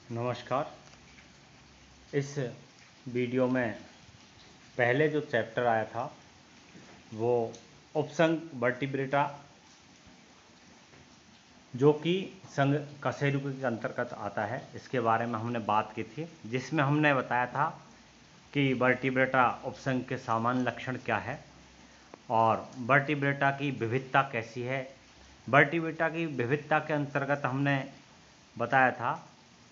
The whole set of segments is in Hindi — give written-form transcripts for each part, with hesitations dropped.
नमस्कार। इस वीडियो में पहले जो चैप्टर आया था वो उपसंग वर्टिब्रेटा जो कि संघ कशेरुकी के अंतर्गत आता है, इसके बारे में हमने बात की थी, जिसमें हमने बताया था कि वर्टिब्रेटा उपसंघ के सामान्य लक्षण क्या है और वर्टिब्रेटा की विविधता कैसी है। वर्टिब्रेटा की विविधता के अंतर्गत हमने बताया था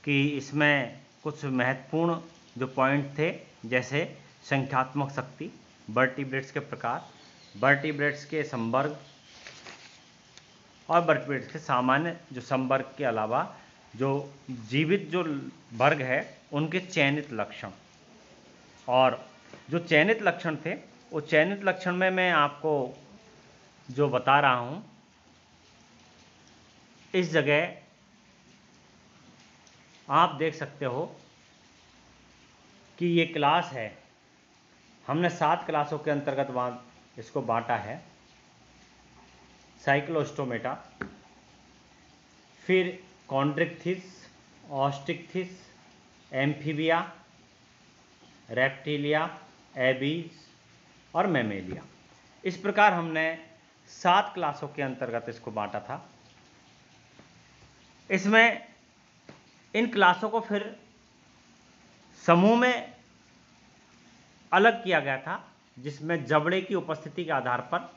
कि इसमें कुछ महत्वपूर्ण जो पॉइंट थे, जैसे संख्यात्मक शक्ति, वर्टिब्रेट्स के प्रकार, वर्टिब्रेट्स के संवर्ग और वर्टिब्रेट्स के सामान्य जो संवर्ग के अलावा जो जीवित जो वर्ग है उनके चयनित लक्षण। और जो चयनित लक्षण थे वो चयनित लक्षण में मैं आपको जो बता रहा हूँ, इस जगह आप देख सकते हो कि ये क्लास है। हमने 7 क्लासों के अंतर्गत इसको बांटा है। साइक्लोस्टोमेटा, फिर कॉन्ड्रिक्थिस, ऑस्टिक्थिस, एम्फीबिया, रेप्टिलिया, एबीज और मैमेलिया। इस प्रकार हमने 7 क्लासों के अंतर्गत इसको बांटा था। इसमें इन क्लासों को फिर समूह में अलग किया गया था, जिसमें जबड़े की उपस्थिति के आधार पर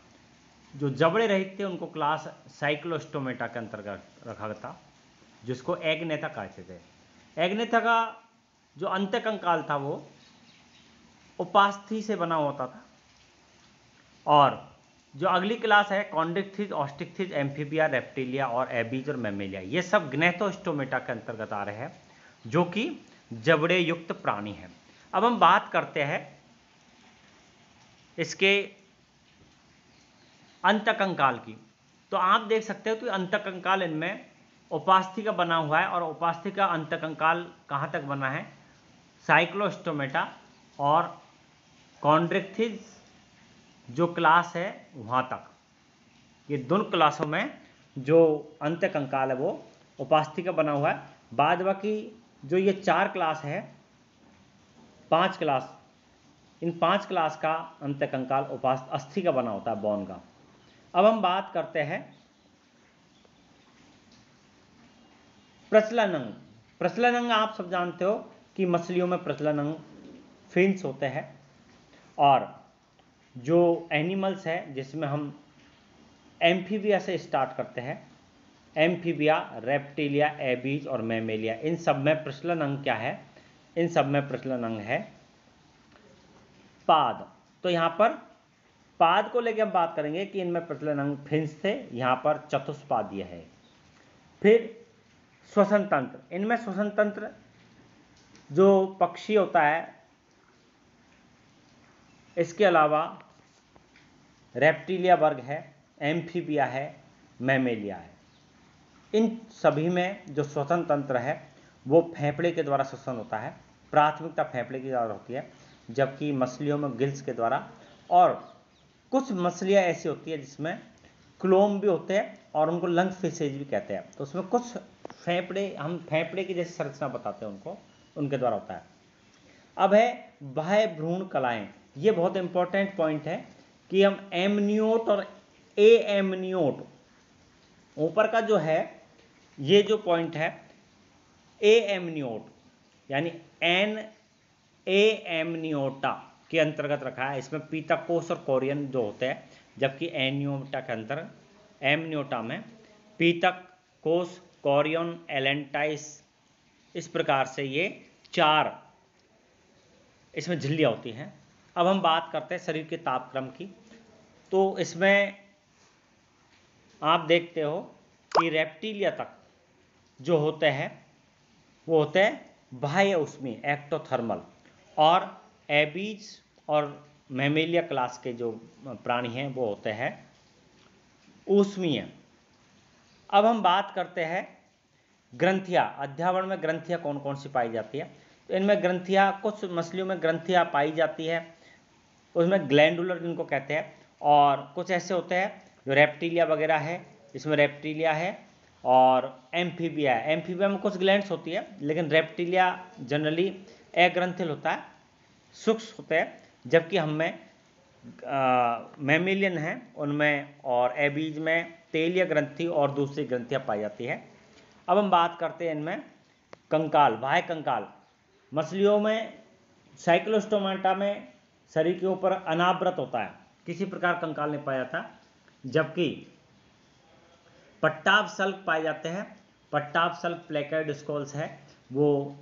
जो जबड़े रहित थे उनको क्लास साइक्लोस्टोमेटा के अंतर्गत रखा गया था, जिसको एग्नेथा कहते थे। एग्नेथा का जो अंत्यकंकाल था वो उपास्थि से बना होता था। और जो अगली क्लास है कॉन्ड्रिक्थिस, ऑस्टिक्थिस, एम्फीबिया, रेप्टिलिया और एबीज और मैमेलिया, ये सब ग्नेथोस्टोमेटा के अंतर्गत आ रहे हैं, जो कि जबड़े युक्त प्राणी हैं। अब हम बात करते हैं इसके अंतकंकाल की। तो आप देख सकते हो कि अंतकंकाल इनमें उपास्थि का बना हुआ है, और उपास्थि का अंतकंकाल कहाँ तक बना है? साइक्लोस्टोमेटा और कॉन्ड्रिक्थिस जो क्लास है वहाँ तक। ये दोनों क्लासों में जो अंतकंकाल है वो उपास्थि का बना हुआ है। बाद बाकी जो ये 4 क्लास है, 5 क्लास, इन 5 क्लास का अंतकंकाल अस्थि का बना होता है, बोन का। अब हम बात करते हैं प्रचलन अंग। प्रचलन अंग आप सब जानते हो कि मछलियों में प्रचलन अंग फिन्स होते हैं, और जो एनिमल्स है जिसमें हम एम्फीबिया से स्टार्ट करते हैं, एम्फीबिया, रेप्टिलिया, एबीज और मैमेलिया, इन सब में प्रचलन अंग क्या है? इन सब में प्रचलन अंग है पाद। तो यहाँ पर पाद को लेकर हम बात करेंगे कि इनमें प्रचलन अंग फिन्स थे, यहाँ पर चतुष्पादीय है। फिर श्वसन तंत्र, इनमें श्वसन तंत्र जो पक्षी होता है, इसके अलावा रेप्टिलिया वर्ग है, एम्फीबिया है, मैमेलिया है। इन सभी में जो श्वसन तंत्र है वो फेफड़े के द्वारा श्वसन होता है, प्राथमिकता फेफड़े की द्वारा होती है, जबकि मछलियों में गिल्स के द्वारा। और कुछ मछलियाँ ऐसी होती है जिसमें क्लोम भी होते हैं और उनको लंग फिशेज भी कहते हैं, तो उसमें कुछ फेफड़े, हम फेफड़े की जैसी संरचना बताते हैं उनको, उनके द्वारा होता है। अब है बाह्य भ्रूण कलाएं। ये बहुत इंपॉर्टेंट पॉइंट है कि हम एमनियोट और ए एमनियोट, ऊपर का जो है ये जो पॉइंट है ए एमनियोट यानी एन ए एमनियोटा के अंतर्गत रखा है। इसमें पीतक कोष और कोरियन जो होते हैं, जबकि एनियोटा के अंतर एमनियोटा में पीतक कोष, कोरियन, एलेंटाइस, इस प्रकार से ये 4 इसमें झिल्लियाँ होती हैं। अब हम बात करते हैं शरीर के तापक्रम की। तो इसमें आप देखते हो कि रेप्टिलिया तक जो होते हैं वो होते हैं बाह्य ऊष्मीय, एक्टोथर्मल, और एबीज और मैमेलिया क्लास के जो प्राणी हैं वो होते हैं ऊष्मीय। अब हम बात करते हैं ग्रंथियाँ। अध्यावरण में ग्रंथियाँ कौन कौन सी पाई जाती है? तो इनमें ग्रंथियाँ, कुछ मछलियों में ग्रंथियाँ पाई जाती है, उसमें ग्लैंडुलर जिनको कहते हैं, और कुछ ऐसे होते हैं जो रेप्टिलिया वगैरह है, इसमें रेप्टिलिया है और एम्फीबिया है। एम्फीबिया में कुछ ग्लैंड्स होती है, लेकिन रेप्टिलिया जनरली अग्रंथिल होता है, सूक्ष्म होते हैं, जबकि हम में मैमिलियन हैं उनमें और एबीज में तेलीय ग्रंथि और दूसरी ग्रंथियां पाई जाती है। अब हम बात करते हैं इनमें कंकाल, बाह्य कंकाल। मछलियों में साइक्लोस्टोमाटा में शरीर के ऊपर अनावृत होता है, किसी प्रकार कंकाल नहीं पाया जाता, जबकि पट्टाभ सल्क पाए जाते हैं। पट्टाभ सल्क प्लेकेड स्कॉल्स है, वो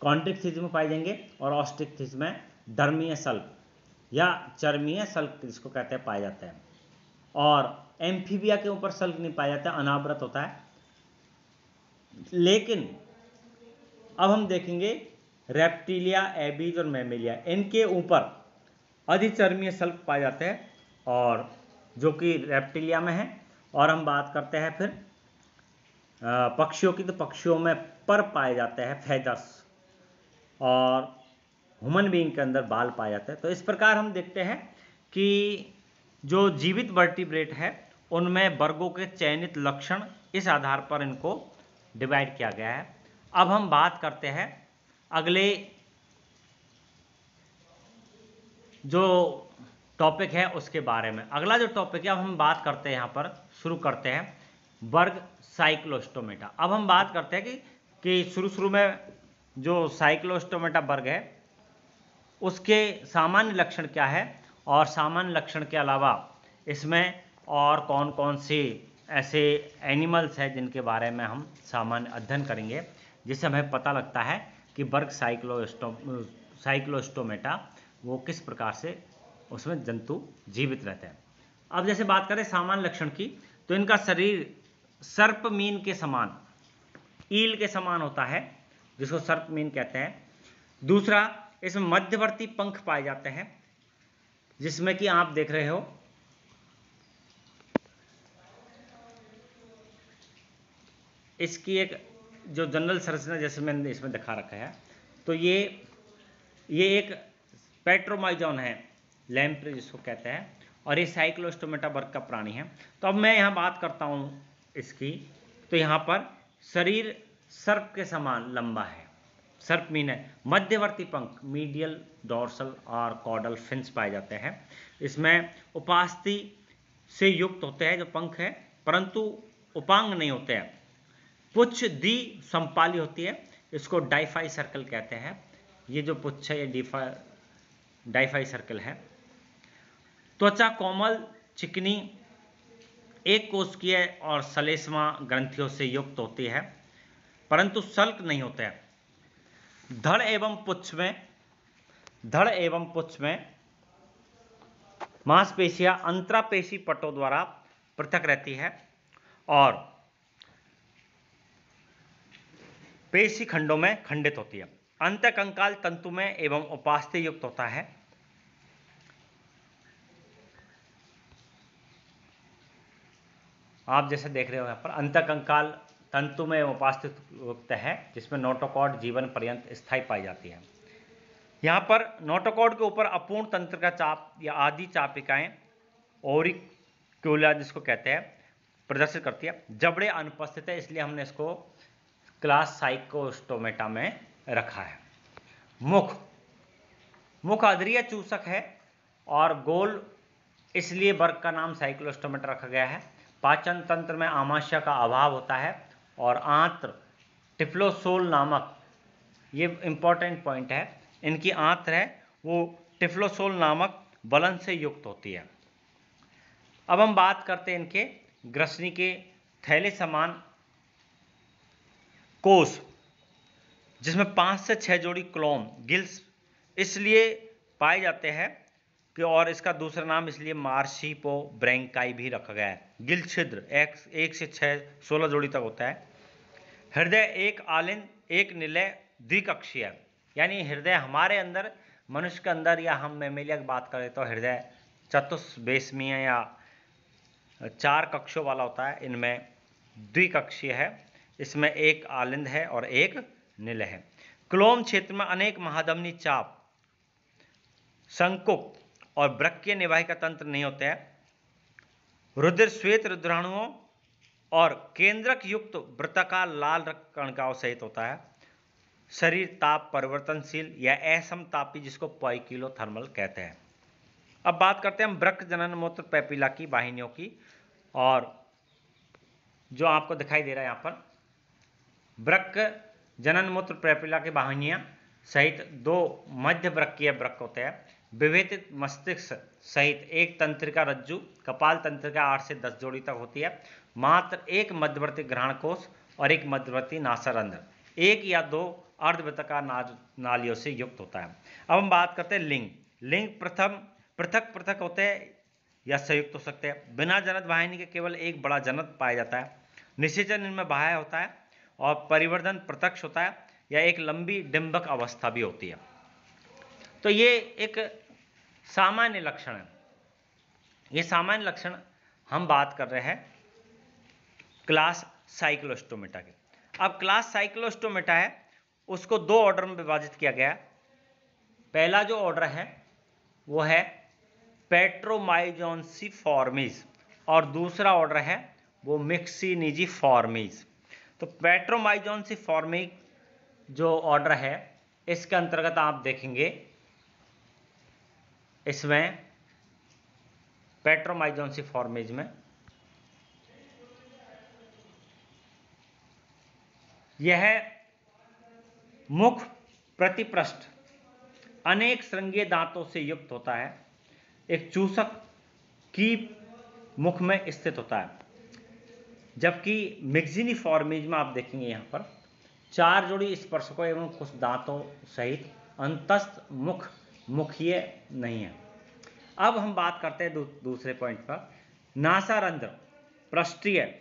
कॉन्ट्रिक थिज में पाए जाएंगे, और ऑस्ट्रिक थिज में डर्मीय सल्क या चर्मीय सल्क जिसको कहते हैं पाए जाते हैं। और एम्फीबिया के ऊपर सल्क नहीं पाया जाता, अनावृत होता है। लेकिन अब हम देखेंगे रेप्टिलिया, एबीज और मैमेलिया, इनके ऊपर अधिचर्मीय सल्क पाए जाते हैं, और जो कि रेप्टिलिया में है। और हम बात करते हैं फिर पक्षियों की, तो पक्षियों में पर पाए जाते हैं, फेदर्स, और ह्यूमन बीइंग के अंदर बाल पाए जाते हैं। तो इस प्रकार हम देखते हैं कि जो जीवित वर्टिब्रेट है उनमें वर्गों के चयनित लक्षण, इस आधार पर इनको डिवाइड किया गया है। अब हम बात करते हैं अगले जो टॉपिक है उसके बारे में। अगला जो टॉपिक है, अब हम बात करते हैं, यहाँ पर शुरू करते हैं वर्ग साइक्लोस्टोमेटा। अब हम बात करते हैं कि शुरू में जो साइक्लोस्टोमेटा वर्ग है उसके सामान्य लक्षण क्या है, और सामान्य लक्षण के अलावा इसमें और कौन कौन से ऐसे एनिमल्स हैं जिनके बारे में हम सामान्य अध्ययन करेंगे, जिससे हमें पता लगता है कि वर्ग साइक्लोस्टोमेटा वो किस प्रकार से उसमें जंतु जीवित रहते हैं। अब जैसे बात करें सामान्य लक्षण की, तो इनका शरीर सर्पमीन के समान, ईल के समान होता है, जिसको सर्पमीन कहते हैं। दूसरा, इसमें मध्यवर्ती पंख पाए जाते हैं, जिसमें कि आप देख रहे हो इसकी एक जो जनरल संरचना जैसे मैंने इसमें दिखा रखा है, तो ये एक पेट्रोमाइजोन है, लैम्प्रे जिसको कहते हैं, और ये साइक्लोस्टोमेटा वर्ग का प्राणी है। तो अब मैं यहाँ बात करता हूँ इसकी, तो यहाँ पर शरीर सर्प के समान लंबा है, सर्प मीन है। मध्यवर्ती पंख, मीडियल, डोर्सल और कॉर्डल फिन्स पाए जाते हैं। इसमें उपास्थि से युक्त होते हैं जो पंख है, परंतु उपांग नहीं होते हैं। पुच्छ द्वि संपाली होती है, इसको डाइफाई सर्कल कहते हैं। ये जो पुच्छ है ये डाइफाई सर्कल है। त्वचा कोमल, चिकनी, एक कोशिकीय और सलेस्मा ग्रंथियों से युक्त होती है, परंतु सल्क नहीं होते हैं। धड़ एवं पुच्छ में मांसपेशियां अंतरापेशी पटों द्वारा पृथक रहती है, और पेशी खंडों में खंडित होती है। अंतःकंकाल तंतु में एवं उपास्थि युक्त होता है। आप जैसे देख रहे हो यहाँ पर अंतःकंकाल तंतु में उपास्थि युक्त है, जिसमें नोटोकॉर्ड जीवन पर्यंत स्थायी पाई जाती है। यहाँ पर नोटोकॉर्ड के ऊपर अपूर्ण तंत्र का चाप या आदि चापिकाएं, ओरिक्यूला जिसको कहते हैं, प्रदर्शित करती है। जबड़े अनुपस्थित है, इसलिए हमने इसको क्लास साइक्लोस्टोमेटा में रखा है। मुख अधरीय चूसक है और गोल, इसलिए वर्ग का नाम साइक्लोस्टोमेटा रखा गया है। पाचन तंत्र में आमाशय का अभाव होता है, और आंत्र टिफ्लोसोल नामक, ये इंपॉर्टेंट पॉइंट है, इनकी आंत्र है वो टिफ्लोसोल नामक बलन से युक्त होती है। अब हम बात करते हैं इनके ग्रसनी के थैले समान कोष, जिसमें 5 से 6 जोड़ी क्लोम गिल्स इसलिए पाए जाते हैं कि, और इसका दूसरा नाम इसलिए मार्शिपो ब्रैंकाई भी रखा गया है। गिल छिद्र 1 से 6 16 जोड़ी तक होता है। हृदय एक आलिंद, एक निलय, द्विकक्षीय, यानी हृदय हमारे अंदर, मनुष्य के अंदर या हम मैमेलिया की बात करें तो हृदय चतुष्बेसमीय या 4 कक्षों वाला होता है, इनमें द्विकक्षीय है। इसमें एक आलिंद है और एक निलय है। क्लोम क्षेत्र में अनेक महाधमनी चाप, संकुक और वृक्कीय निवाहिका तंत्र नहीं होते हैं। रुधिर श्वेत रुधिराणुओं और केंद्रक युक्त वृत्ताकार लाल रक्त कणिकाओं सहित होता है। शरीर ताप परिवर्तनशील या असमतापी, जिसको पोइकिलोथर्मल कहते हैं। अब बात करते हैं हम वृक्क जनन मूत्र पैपिला की वाहिनियों की, और जो आपको दिखाई दे रहा है यहाँ पर वृक्क जनन मूत्र पैपिला की वाहिनियाँ सहित 2 मध्य वृक्कीय वृक्क होते हैं। विभेदित मस्तिष्क सहित एक तंत्रिका रज्जु कपाल तंत्रिका 8 से 10 जोड़ी तक होती है। मात्र एक मध्यवर्ती ग्रहण कोश और एक मध्यवर्ती नासारंध्र, एक या 2 अर्धवृत्ताकार नालियों से युक्त होता है। अब हम बात करते हैं लिंग। लिंग पृथक पृथक होते हैं या संयुक्त हो सकते हैं। बिना जनन वाहिनी के केवल एक बड़ा जनन पाया जाता है। निषेचन इनमें बाह्य होता है और परिवर्धन प्रत्यक्ष होता है या एक लंबी डिंबक अवस्था भी होती है। तो ये एक सामान्य लक्षण है। ये सामान्य लक्षण हम बात कर रहे हैं क्लास साइक्लोस्टोमेटा के। अब क्लास साइक्लोस्टोमेटा है उसको 2 ऑर्डर में विभाजित किया गया। पहला जो ऑर्डर है वो है पेट्रोमाइजोन्सिफॉर्मीज और दूसरा ऑर्डर है वो मिक्सिनिजिफॉर्मीज। तो पेट्रोमाइजोन्सिफॉर्मी जो ऑर्डर है इसके अंतर्गत आप देखेंगे इसमें पेट्रोमाइजोन्सिफॉर्मीज में यह मुख प्रतिपृष्ठ अनेक श्रृंगीय दांतों से युक्त होता है। एक चूसक की मुख में स्थित होता है, जबकि मिक्सिनिफॉर्मीज में आप देखेंगे यहाँ पर 4 जोड़ी स्पर्शकों एवं कुछ दांतों सहित अंतस्थ मुखीय नहीं है। अब हम बात करते हैं दूसरे पॉइंट पर, नासारंध्र पृष्ठीय।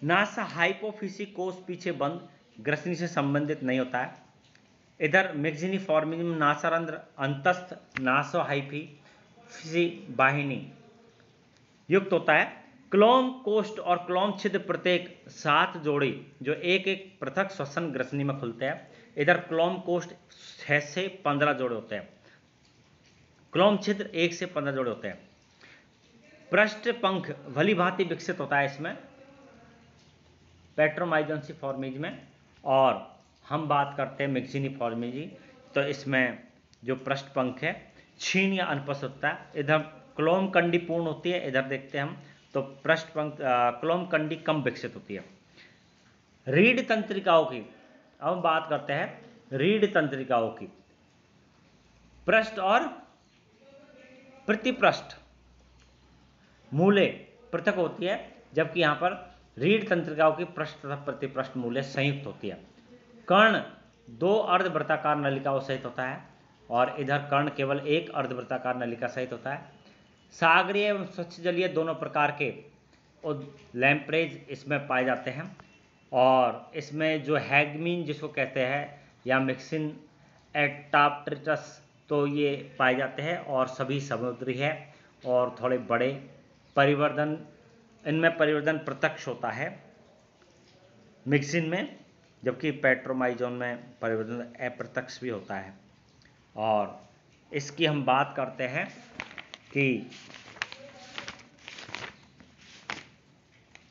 नासा हाइपोफिसी कोष पीछे बंद ग्रसनी से संबंधित नहीं होता है। इधर मिक्सिनिफॉर्मीज में नासारंध्र अंतस्थ नासो हाइपोफिसी वाहिनी युक्त होता है। क्लोम कोष्ठ और क्लोम छिद्र प्रत्येक 7 जोड़ी जो एक एक पृथक श्वसन ग्रसनी में खुलते हैं। इधर क्लोम कोष्ठ 6 से 15 जोड़े होते हैं, क्लोम छिद्र 1 से 15 जोड़े होते हैं। पृष्ठ पंख भली भांति विकसित होता है इसमें पेट्रोमाइजोन्सिफॉर्मीज में। और हम बात करते हैं मिक्सिनिफॉर्मीज, तो इसमें जो पृष्ठ पंख है क्षीण या अनुपस्थित होता है। इधर क्लोम कंडी पूर्ण होती है, इधर देखते हैं हम तो पृष्ठ पंख क्लोम कंडी कम विकसित होती है। रीढ़ तंत्रिकाओं की अब हम बात करते हैं रीढ़ तंत्रिकाओं की। पृष्ठ और प्रतिपृष्ठ मूले पृथक होती है, जबकि यहाँ पर रीढ़ तंत्रिकाओं की पृष्ठ तथा प्रतिपृष्ठ मूले संयुक्त होती है। कर्ण 2 अर्धवृत्ताकार नलिकाओं सहित होता है और इधर कर्ण केवल 1 अर्धवृत्ताकार नलिका सहित होता है। सागरीय एवं स्वच्छ जलीय दोनों प्रकार के लैम्प्रेज इसमें पाए जाते हैं। और इसमें जो हैगमीन जिसको कहते हैं या मिक्सिन एटाप्ट्रिटस, तो ये पाए जाते हैं और सभी समुद्री है और थोड़े बड़े परिवर्धन, इनमें परिवर्धन प्रत्यक्ष होता है मिक्सिन में, जबकि पेट्रोमाइजोन में परिवर्तन अप्रत्यक्ष भी होता है। और इसकी हम बात करते हैं कि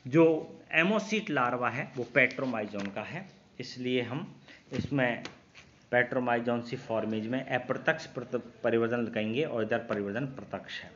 जो एमोसीट लार्वा है वो पेट्रोमाइजोन का है, इसलिए हम इसमें पेट्रोमाइजोन्सिफॉर्मीज में अप्रत्यक्ष परिवर्तन लगाएंगे और इधर परिवर्तन प्रत्यक्ष है।